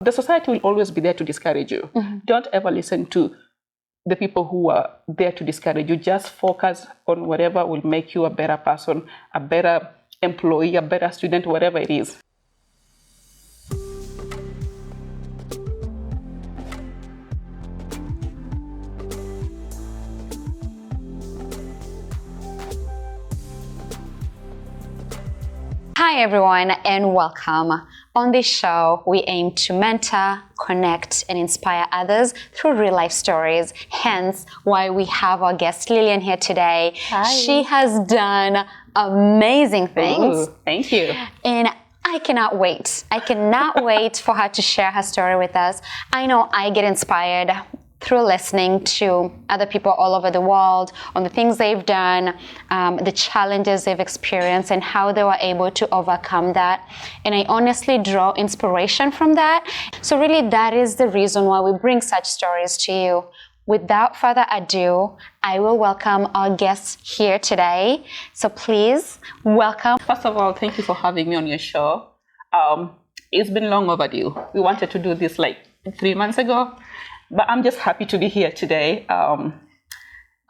The society will always be there to discourage you. Don't ever listen to the people who are there to discourage you. Just focus on whatever will make you a better person, a better employee, a better student, whatever it is. Hi everyone and welcome. On this show, we aim to mentor, connect and inspire others through real life stories. Hence why we have our guest Lillian here today. Hi. She has done amazing things. Ooh, thank you. And I cannot wait. I cannot wait for her to share her story with us. I know I get inspired through listening to other people all over the world on the things they've done, the challenges they've experienced, and how they were able to overcome that. And I honestly draw inspiration from that. So really, that is the reason why we bring such stories to you. Without further ado, I will welcome our guests here today. So please welcome. First of all, thank you for having me on your show. It's been long overdue. We wanted to do this like 3 months ago. But I'm just happy to be here today.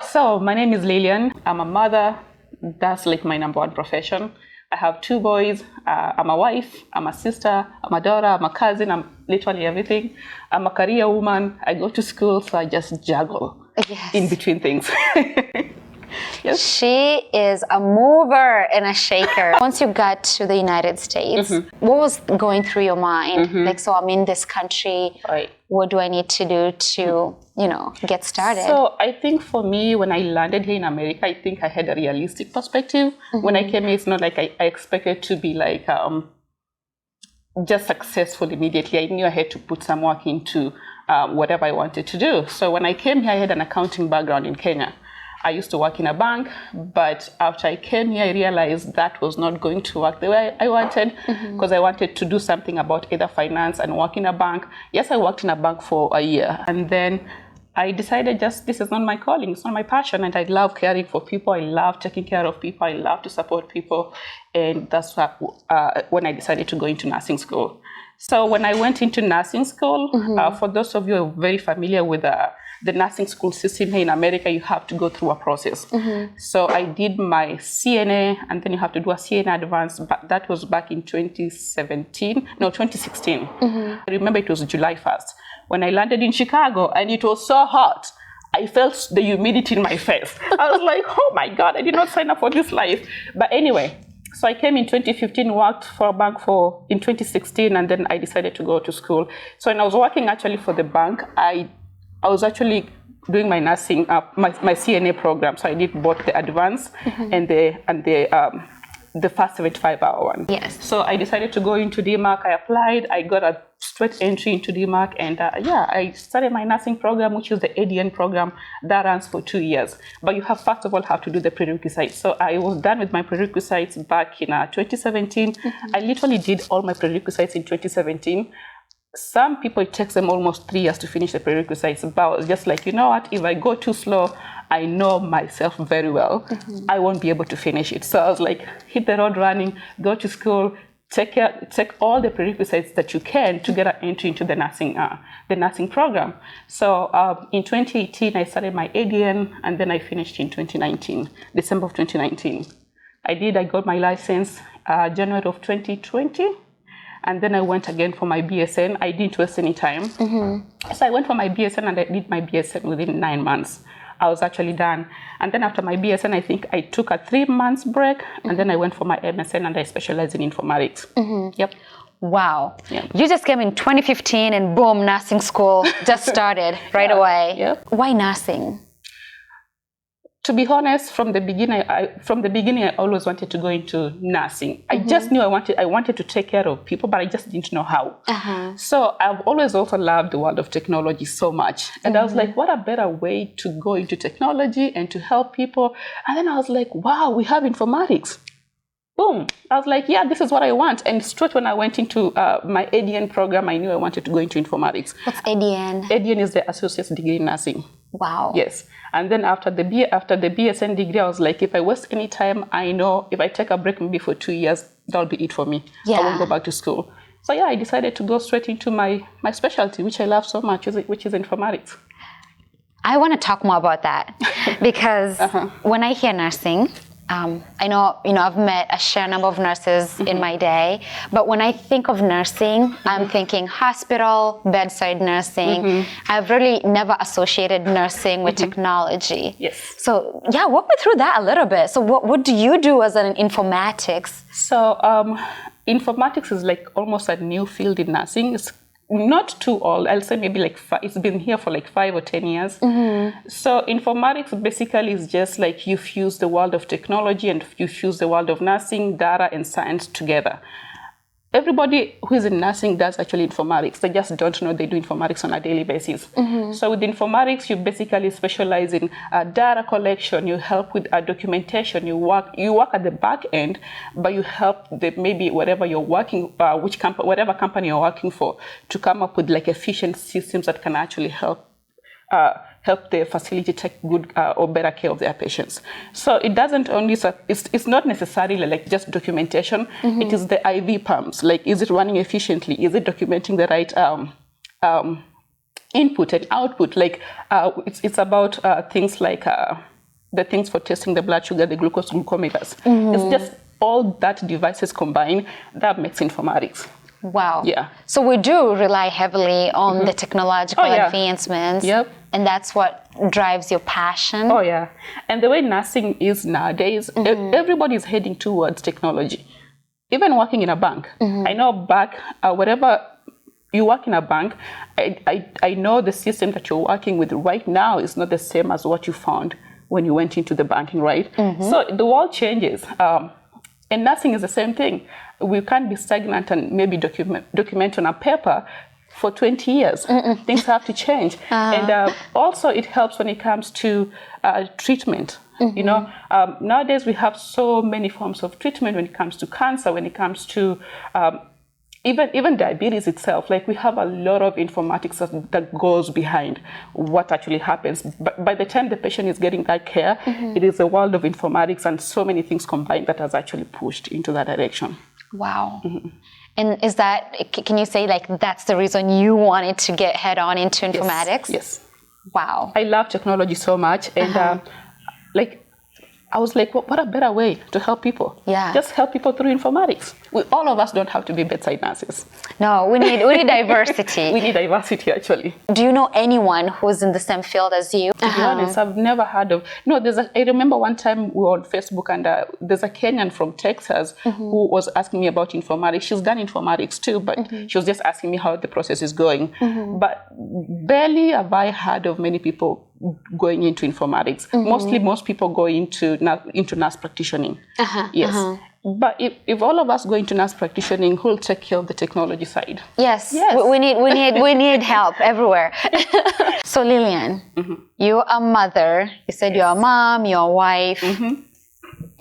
So my name is Lillian. I'm a mother. That's like my number one profession. I have 2 boys. I'm a wife. I'm a sister. I'm a daughter. I'm a cousin. I'm literally everything. I'm a career woman. I go to school, so I just juggle in between things. Yes. She is a mover and a shaker. Once you got to the United States, what was going through your mind? Like, so I'm in this country. Right. What do I need to do to, get started? So I think for me, when I landed here in America, I think I had a realistic perspective. When I came here, it's not like I expected to be like just successful immediately. I knew I had to put some work into whatever I wanted to do. So when I came here, I had an accounting background in Kenya. I used to work in a bank, but after I came here, I realized that was not going to work the way I wanted, because I wanted to do something about either finance and work in a bank. Yes, I worked in a bank for a year, and then I decided this is not my calling, it's not my passion, and I love caring for people, I love taking care of people, I love to support people, and that's when I decided to go into nursing school. So when I went into nursing school, for those of you who are very familiar with the nursing school system here in America, you have to go through a process. So I did my CNA, and then you have to do a CNA advance, but that was back in 2016. I remember it was July 1st. When I landed in Chicago, and it was so hot, I felt the humidity in my face. I was like, oh my God, I did not sign up for this life. But anyway, so I came in 2015, worked for a bank in 2016, and then I decided to go to school. So when I was working actually for the bank, I was actually doing my nursing, my CNA program. So I did both the advanced and the first 75-hour one. Yes. So I decided to go into DMARC. I applied. I got a straight entry into DMARC, and I started my nursing program, which is the ADN program that runs for 2 years. But you first of all have to do the prerequisites. So I was done with my prerequisites back in 2017. I literally did all my prerequisites in 2017. Some people, it takes them almost 3 years to finish the prerequisites, but I was just like, you know what, if I go too slow, I know myself very well, I won't be able to finish it. So I was like, hit the road running, go to school, take all the prerequisites that you can to get an entry into the nursing program. So in 2018, I started my ADN, and then I finished in 2019, December of 2019. I got my license January of 2020. And then I went again for my BSN. I didn't waste any time. So I went for my BSN, and I did my BSN within 9 months. I was actually done. And then after my BSN, I think I took a 3 months break, and then I went for my MSN, and I specialized in informatics. Yep. Wow. Yep. You just came in 2015 and boom, nursing school just started right away. Yep. Why nursing? To be honest, from the beginning, I always wanted to go into nursing. I just knew I wanted to take care of people, but I just didn't know how. So I've always also loved the world of technology so much. And I was like, what a better way to go into technology and to help people. And then I was like, wow, we have informatics. Boom. I was like, yeah, this is what I want. And straight when I went into my ADN program, I knew I wanted to go into informatics. What's ADN? ADN is the Associate's Degree in Nursing. Wow. Yes. And then after the BSN degree, I was like, if I waste any time, I know if I take a break maybe for 2 years, that'll be it for me. Yeah. I won't go back to school. So yeah, I decided to go straight into my specialty, which I love so much, which is informatics. I want to talk more about that because when I hear nursing, I know, I've met a sheer number of nurses in my day, but when I think of nursing, I'm thinking hospital, bedside nursing. I've really never associated nursing with technology. Yes. So yeah, walk me through that a little bit. So what do you do as an informatics? So informatics is like almost a new field in nursing. It's not too old. I'll say maybe like it's been here for like 5 or 10 years. So informatics basically is just like you fuse the world of technology and you fuse the world of nursing, data, and science together. Everybody who is in nursing does actually informatics. They just don't know they do informatics on a daily basis. So with informatics, you basically specialize in data collection. You help with documentation. You work at the back end, but you help maybe whatever you're working, whatever company you're working for, to come up with like efficient systems that can actually help the facility take good or better care of their patients. So it doesn't only, it's not necessarily like just documentation. It is the IV pumps. Like, is it running efficiently? Is it documenting the right input and output? Like, it's about things like the things for testing the blood sugar, the glucometers. It's just all that devices combined that makes informatics. Wow. Yeah. So we do rely heavily on the technological advancements. Yep. And that's what drives your passion. Oh, yeah. And the way nursing is nowadays, everybody's heading towards technology. Even working in a bank. I know wherever you work in a bank, I know the system that you're working with right now is not the same as what you found when you went into the banking, right? So the world changes. And nursing is the same thing. We can't be stagnant and maybe document on a paper for 20 years. Things have to change. And also it helps when it comes to treatment. Nowadays we have so many forms of treatment when it comes to cancer, when it comes to even diabetes itself. Like, we have a lot of informatics that goes behind what actually happens. But by the time the patient is getting that care, it is a world of informatics and so many things combined that has actually pushed into that direction. Wow. And is that, can you say like that's the reason you wanted to get head on into informatics? Yes. Wow. I love technology so much. And I was like, what a better way to help people. Yeah. Just help people through informatics. All of us don't have to be bedside nurses. No, we need diversity. We need diversity, actually. Do you know anyone who's in the same field as you? To be honest, I've never heard of... No, I remember one time we were on Facebook and there's a Kenyan from Texas who was asking me about informatics. She's done informatics too, but she was just asking me how the process is going. But barely have I heard of many people going into informatics. Most people go into nurse practitioning. Yes. But if all of us go into nurse practitioning, who'll take care of the technology side? Yes. We need help everywhere. So Lillian, you're a mother. You said you're a mom, you're a wife,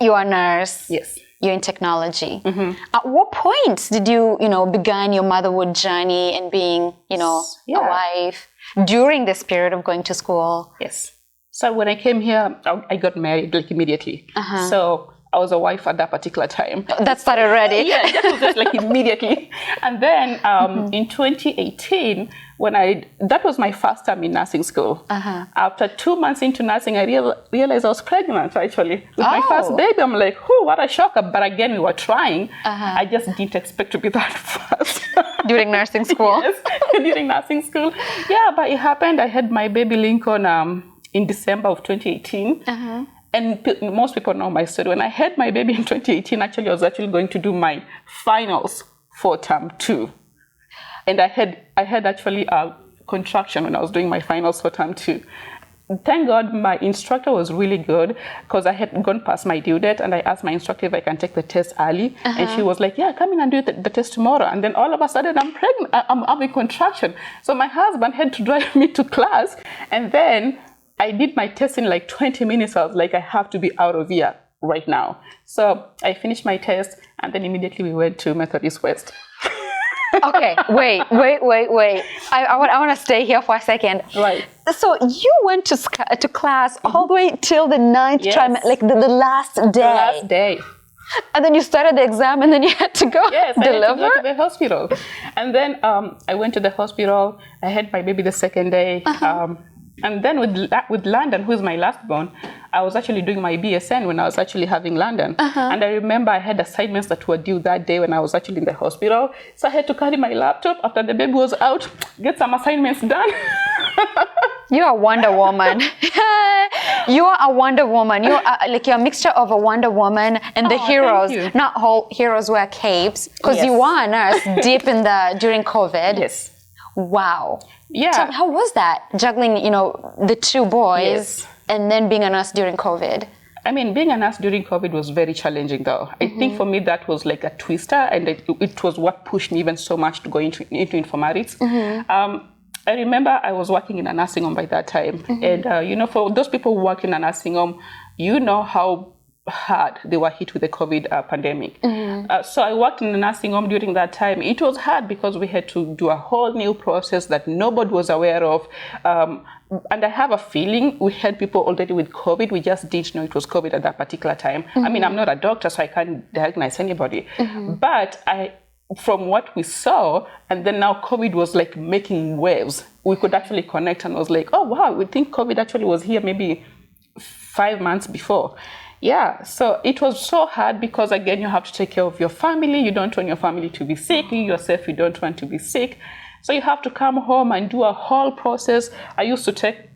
you're a nurse. Yes. You're in technology. At what point did you begin your motherhood journey and being, a wife during this period of going to school? Yes. So when I came here, I got married like immediately. So I was a wife at that particular time. That started already. Yeah, that was just like immediately. And then in 2018, that was my first time in nursing school. After 2 months into nursing, I realized I was pregnant, actually. With my first baby, I'm like, what a shocker. But again, we were trying. I just didn't expect to be that fast. During nursing school? Yes, during nursing school. Yeah, but it happened. I had my baby Lincoln in December of 2018. And most people know my story. When I had my baby in 2018, actually, I was actually going to do my finals for term 2. And I had actually a contraction when I was doing my finals for term 2. Thank God my instructor was really good, because I had gone past my due date and I asked my instructor if I can take the test early. And she was like, yeah, come in and do the test tomorrow. And then all of a sudden I'm pregnant, I'm having contraction. So my husband had to drive me to class. And then I did my test in like 20 minutes. I was like, I have to be out of here right now. So I finished my test and then immediately we went to Methodist West. Okay, wait. I want to stay here for a second. Right. So you went to class all the way till the 9th trimester, like the last day. The last day. And then you started the exam and then you had to go Yes, deliver? I had to go to the hospital. And then I went to the hospital. I had my baby the second day. And then with London, who is my last born, I was actually doing my BSN when I was actually having London. And I remember I had assignments that were due that day when I was actually in the hospital. So I had to carry my laptop after the baby was out, get some assignments done. You're a Wonder Woman. You are a Wonder Woman. You're you're a mixture of a Wonder Woman and the heroes. Thank you. Not all heroes wear capes, because Yes. you were a nurse deep in during COVID. Yes. Wow. Yeah. Tell me, how was that, juggling, the two boys Yes. and then being a nurse during COVID? I mean, being a nurse during COVID was very challenging, though. I think for me that was like a twister, and it was what pushed me even so much to go into informatics. I remember I was working in a nursing home by that time, and for those people who work in a nursing home, you know how hard they were hit with the COVID pandemic. So I worked in a nursing home during that time. It was hard because we had to do a whole new process that nobody was aware of. And I have a feeling we had people already with COVID. We just didn't know it was COVID at that particular time. I mean, I'm not a doctor, so I can't diagnose anybody. But from what we saw, and then now COVID was like making waves. We could actually connect and was like, oh, wow, we think COVID actually was here maybe 5 months before. Yeah, so it was so hard because, again, you have to take care of your family. You don't want your family to be sick. You yourself, you don't want to be sick. So you have to come home and do a whole process. I used to take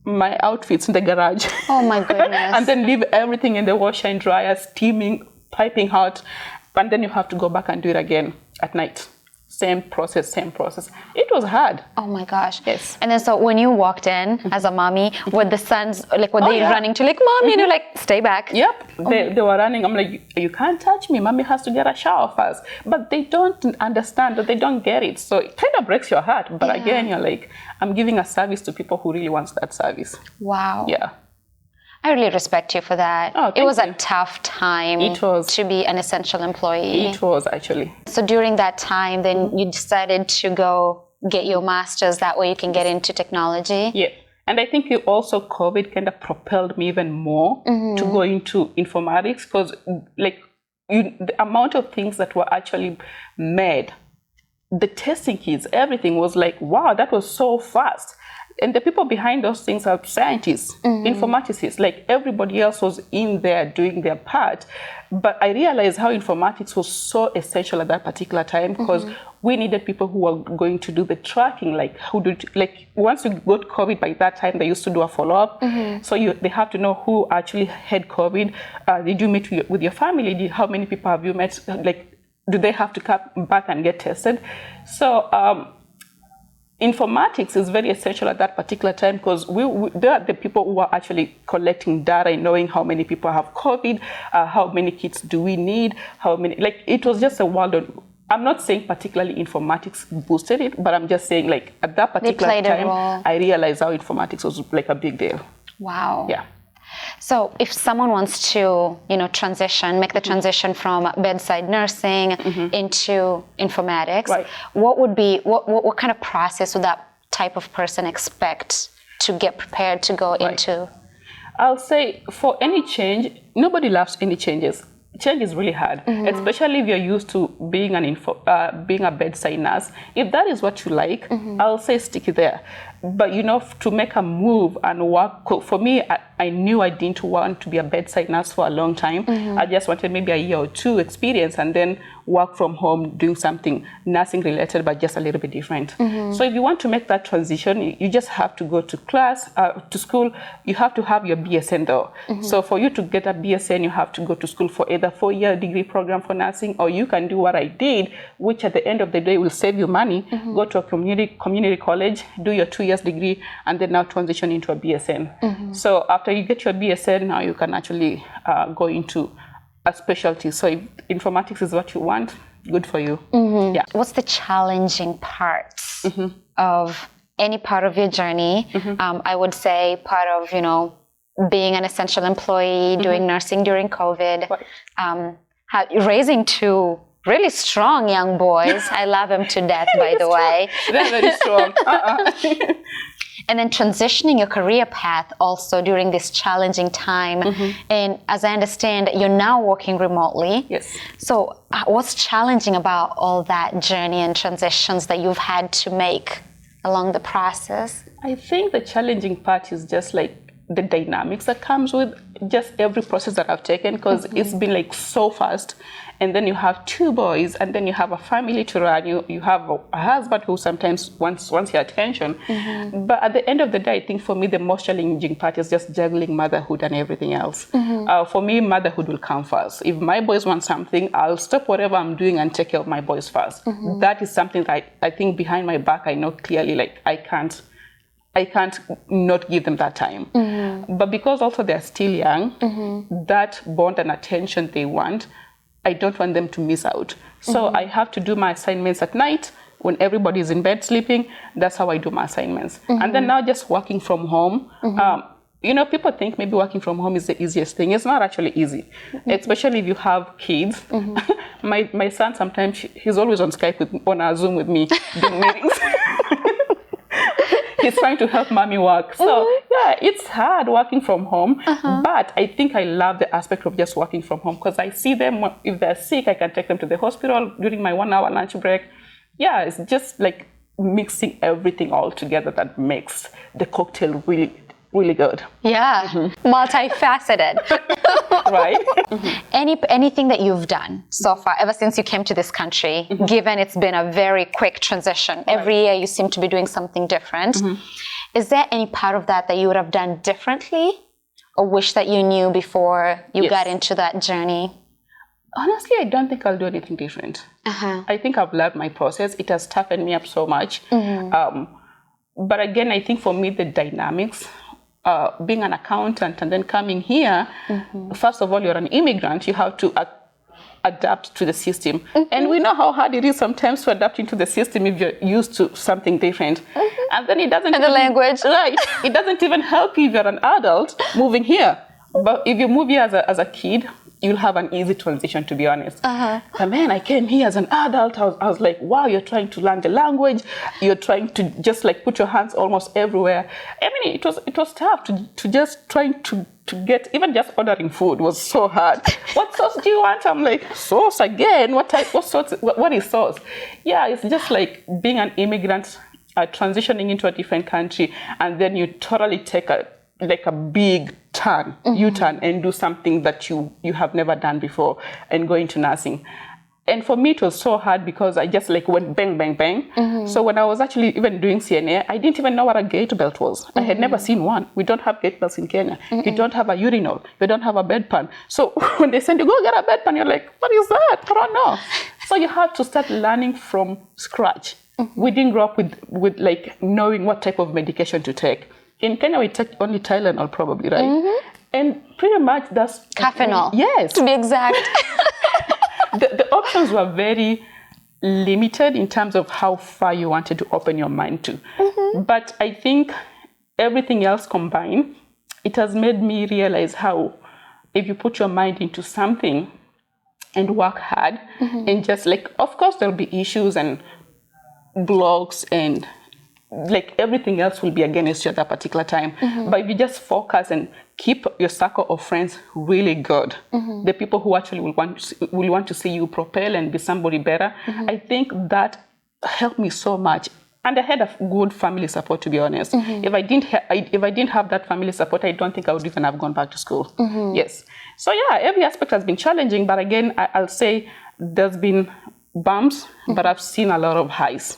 my outfits in the garage. Oh, my goodness. And then leave everything in the washer and dryer, steaming, piping hot. And then you have to go back and do it again at night. Same process. It was hard. Oh my gosh. Yes. And then so when you walked in as a mommy, were the sons, like, were they running to like, Mommy, and you're like, stay back? Yep. They were running. I'm like, you can't touch me. Mommy has to get a shower first. But they don't understand, or they don't get it. So it kind of breaks your heart. But again, you're like, I'm giving a service to people who really want that service. Wow. Yeah. I really respect you for that. Oh, it was thank a tough time It was. to be an essential employee. It was actually. So during that time, then you decided to go get your master's. That way you can get into technology. Yeah. And I think also COVID kind of propelled me even more to go into informatics, because the amount of things that were actually made, the testing kits, everything was like, wow, that was so fast. And the people behind those things are scientists, informaticists, like everybody else was in there doing their part. But I realized how informatics was so essential at that particular time, because we needed people who were going to do the tracking, once you got COVID by that time, they used to do a follow-up. So they have to know who actually had COVID. Did you meet with your family? How many people have you met? Do they have to come back and get tested? So, informatics is very essential at that particular time, because they are the people who are actually collecting data and knowing how many people have COVID, how many kits do we need, it was just a world of, I'm not saying particularly informatics boosted it, but I'm just saying at that particular time, I realized how informatics was like a big deal. Wow. Yeah. So if someone wants to, make the transition from bedside nursing into informatics, what kind of process would that type of person expect to get prepared to go into? I'll say for any change, nobody loves any changes. Change is really hard, especially if you're used to being being a bedside nurse. If that is what you like, I'll say stick there. But to make a move and work, for me, I knew I didn't want to be a bedside nurse for a long time. I just wanted maybe a year or two experience and then work from home, doing something nursing related, but just a little bit different. So if you want to make that transition, you just have to go to to school. You have to have your BSN though. So for you to get a BSN, you have to go to school for either 4-year degree program for nursing, or you can do what I did, which at the end of the day will save you money. Go to a community college, do your 2 years degree, and then now transition into a BSN. So after you get your BSN, now you can actually go into a specialty. So if informatics is what you want, good for you. Yeah. What's the challenging parts of any part of your journey? I would say part of, being an essential employee, doing nursing during COVID, raising 2 really strong young boys. I love them to death, by the way. They're very strong. And then transitioning your career path also during this challenging time. And as I understand, you're now working remotely. Yes. So what's challenging about all that journey and transitions that you've had to make along the process? I think the challenging part is just like the dynamics that comes with just every process that I've taken, because it's been like so fast. And then you have 2 boys, and then you have a family to run. You have a husband who sometimes wants your attention. But at the end of the day, I think for me, the most challenging part is just juggling motherhood and everything else. For me, motherhood will come first. If my boys want something, I'll stop whatever I'm doing and take care of my boys first. That is something that I think behind my back, I know clearly, like I can't not give them that time. But because also they're still young, that bond and attention they want, I don't want them to miss out. So I have to do my assignments at night when everybody's in bed sleeping. That's how I do my assignments. And then now just working from home, people think maybe working from home is the easiest thing. It's not actually easy, especially if you have kids. My son, sometimes he's always on Skype on a Zoom with me doing meetings. He's trying to help mommy work. So yeah, it's hard working from home, but I think I love the aspect of just working from home, because I see them, if they're sick, I can take them to the hospital during my 1 hour lunch break. Yeah, it's just like mixing everything all together that makes the cocktail really, really good. Yeah, multifaceted. Right? Anything that you've done so far, ever since you came to this country, given it's been a very quick transition, every year you seem to be doing something different. Is there any part of that you would have done differently or wish that you knew before you got into that journey? Honestly, I don't think I'll do anything different. I think I've loved my process. It has toughened me up so much. But again, I think for me, the dynamics, being an accountant and then coming here, first of all, you're an immigrant. You have to adapt to the system. And we know how hard it is sometimes to adapt into the system if you're used to something different. And then it doesn't... And the language. Right. It doesn't even help you if you're an adult moving here. But if you move here as a kid, you'll have an easy transition, to be honest. But man, I came here as an adult. I was like, wow, you're trying to learn the language. You're trying to just like put your hands almost everywhere. I mean, it was tough to just trying to get, even just ordering food was so hard. What sauce do you want? I'm like, sauce again? What sauce? What is sauce? Yeah, it's just like being an immigrant, transitioning into a different country, and then you totally take a big turn, U-turn, and do something that you have never done before, and go into nursing. And for me, it was so hard because I just like went bang, bang, bang. So when I was actually even doing CNA, I didn't even know what a gate belt was. I had never seen one. We don't have gate belts in Kenya. You don't have a urinal. You don't have a bedpan. So when they send you, go get a bedpan, you're like, what is that? I don't know. So you have to start learning from scratch. We didn't grow up with like knowing what type of medication to take. In Kenya, we take only Tylenol probably, right? And pretty much that's... Kaffenol. Yes. To be exact. The options were very limited in terms of how far you wanted to open your mind to. But I think everything else combined, it has made me realize how if you put your mind into something and work hard and just like, of course, there'll be issues and blocks and like everything else will be against you at that particular time. But if you just focus and keep your circle of friends really good, the people who actually will want to see you propel and be somebody better, I think that helped me so much. And I had a good family support, to be honest. If I didn't have that family support, I don't think I would even have gone back to school. Yes. So yeah, every aspect has been challenging, but again, I'll say there's been bumps, but I've seen a lot of highs.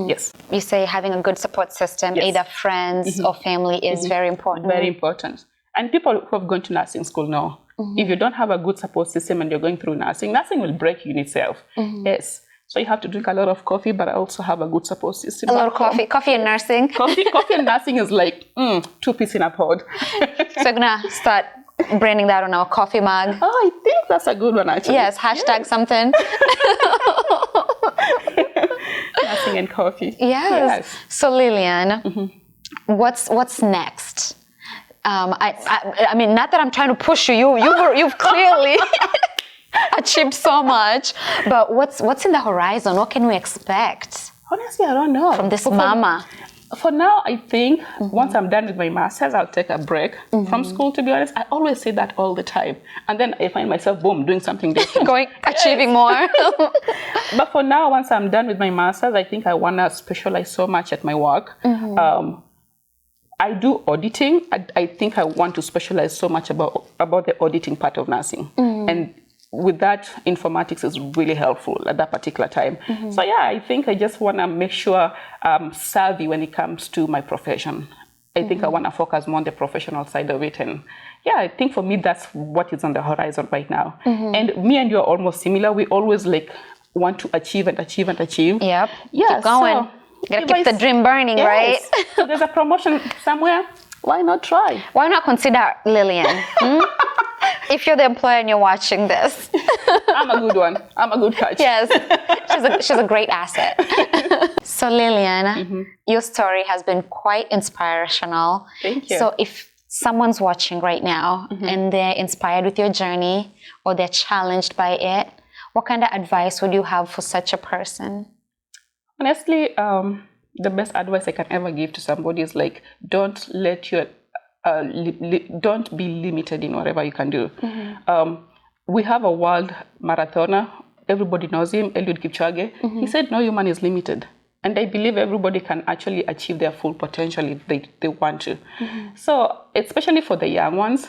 Yes. You say having a good support system, either friends or family, is very important. Very important. And people who have gone to nursing school know, if you don't have a good support system and you're going through nursing will break you in itself. Yes. So you have to drink a lot of coffee, but also have a good support system. A lot of coffee. Coffee and nursing. Coffee and nursing is like 2 peas in a pod. So I'm going to start branding that on our coffee mug. Oh, I think that's a good one, actually. Yes, hashtag something. Nursing and coffee. Yes. So Lillian, what's next? I mean, not that I'm trying to push you. You've clearly achieved so much. But what's in the horizon? What can we expect? Honestly, I don't know. From this mama. For now, I think once I'm done with my master's, I'll take a break from school, to be honest. I always say that all the time. And then I find myself, boom, doing something different. Achieving more. But for now, once I'm done with my master's, I think I want to specialize so much at my work. I do auditing. I think I want to specialize so much about the auditing part of nursing. And with that, informatics is really helpful at that particular time. So yeah, I think I just want to make sure I'm savvy when it comes to my profession. I think I want to focus more on the professional side of it. And yeah, I think for me, that's what is on the horizon right now. And me and you are almost similar. We always like want to achieve and achieve and achieve. Yep. Yeah, keep going. So gotta keep the dream burning, right? So there's a promotion somewhere. Why not try? Why not consider Lillian? If you're the employer and you're watching this. I'm a good one. I'm a good catch. Yes, she's a great asset. So Lillian, your story has been quite inspirational. Thank you. So if someone's watching right now and they're inspired with your journey or they're challenged by it, what kind of advice would you have for such a person? Honestly, the best advice I can ever give to somebody is like, don't let your don't be limited in whatever you can do. We have a world marathoner. Everybody knows him, Eliud Kipchoge. He said no human is limited. And I believe everybody can actually achieve their full potential if they want to. So especially for the young ones,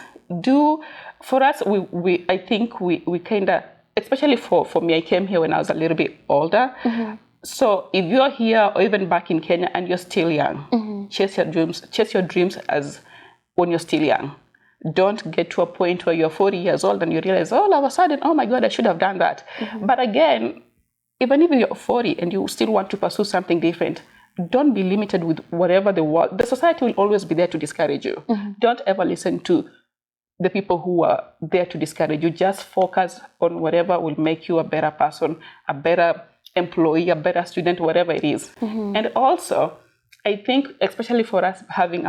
for us, I think we kind of, especially for me, I came here when I was a little bit older. So if you're here or even back in Kenya and you're still young, chase your dreams as when you're still young. Don't get to a point where you're 40 years old and you realize, all of a sudden, oh my God, I should have done that. But again, even if you're 40 and you still want to pursue something different, don't be limited with whatever the society will always be there to discourage you. Don't ever listen to the people who are there to discourage you. Just focus on whatever will make you a better person, a better employee, a better student, whatever it is. And also, I think, especially for us having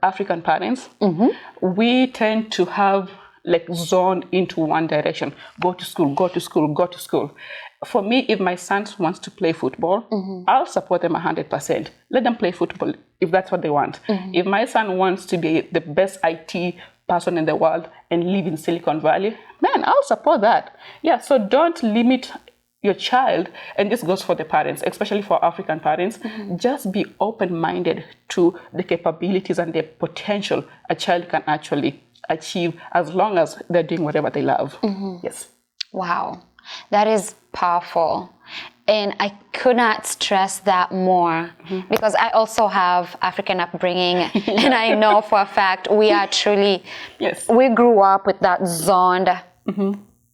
African parents, we tend to have like zoned into one direction. Go to school, go to school, go to school. For me, if my son wants to play football, I'll support them 100%. Let them play football if that's what they want. If my son wants to be the best IT person in the world and live in Silicon Valley, man, I'll support that. Yeah, so don't limit your child, and this goes for the parents, especially for African parents. Just be open-minded to the capabilities and the potential a child can actually achieve as long as they're doing whatever they love. Yes. Wow, that is powerful. And I could not stress that more because I also have African upbringing and I know for a fact we are truly, we grew up with that zoned,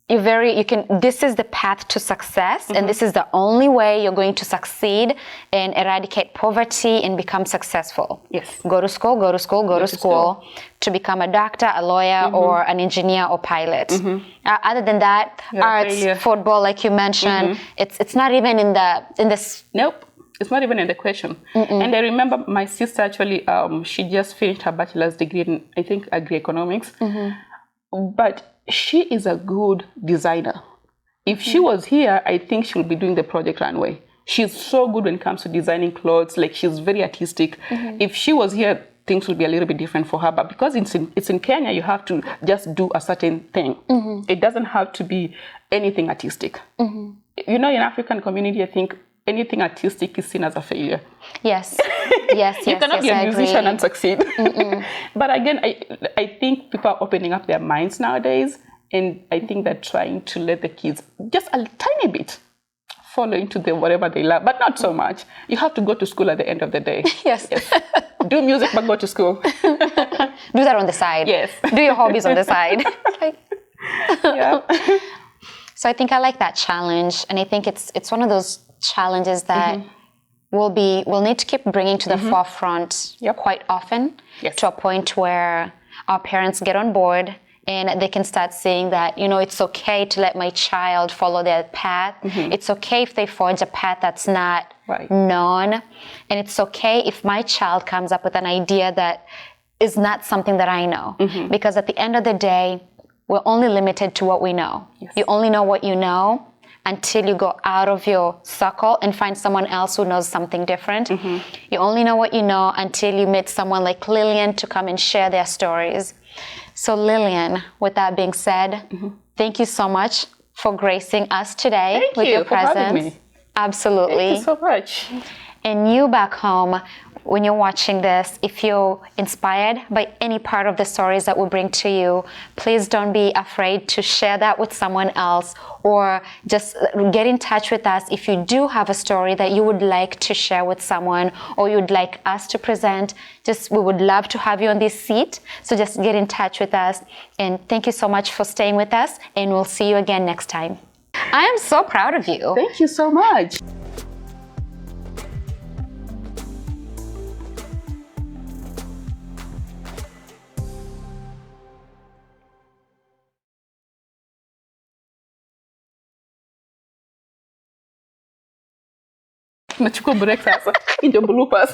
this is the path to success and this is the only way you're going to succeed and eradicate poverty and become successful. Yes. Go to school, go to school, go to school to become a doctor, a lawyer, or an engineer or pilot. Other than that, arts, football, like you mentioned, it's not even in this. Nope. It's not even in the question. And I remember my sister actually, she just finished her bachelor's degree in, I think, agri-economics. But she is a good designer. If she was here, I think she would be doing the Project Runway. She's so good when it comes to designing clothes. Like, she's very artistic. If she was here, things would be a little bit different for her. But because it's in Kenya, you have to just do a certain thing. It doesn't have to be anything artistic. You know, in African community, I think anything artistic is seen as a failure. Yes. You cannot be a musician and succeed. But again, I think people are opening up their minds nowadays. And I think they're trying to let the kids just a tiny bit follow into whatever they love, but not so much. You have to go to school at the end of the day. Yes. Do music, but go to school. Do that on the side. Yes. Do your hobbies on the side. Yeah. So I think I like that challenge. And I think it's one of those challenges that we'll need to keep bringing to the forefront quite often to a point where our parents get on board and they can start saying that, you know, it's okay to let my child follow their path. It's okay if they forge a path that's not known. And it's okay if my child comes up with an idea that is not something that I know. Because at the end of the day, we're only limited to what we know. You only know what you know. until you go out of your circle and find someone else who knows something different. You only know what you know until you meet someone like Lillian to come and share their stories. So Lillian, with that being said, thank you so much for gracing us today with your presence. Thank you for having me. Absolutely. Thank you so much. And you back home, when you're watching this, if you're inspired by any part of the stories that we bring to you, please don't be afraid to share that with someone else, or just get in touch with us if you do have a story that you would like to share with someone, or you'd like us to present. We would love to have you on this seat. So just get in touch with us. And thank you so much for staying with us, and we'll see you again next time. I am so proud of you. Thank you so much. Nachukua break sasa. Ndio bloopers.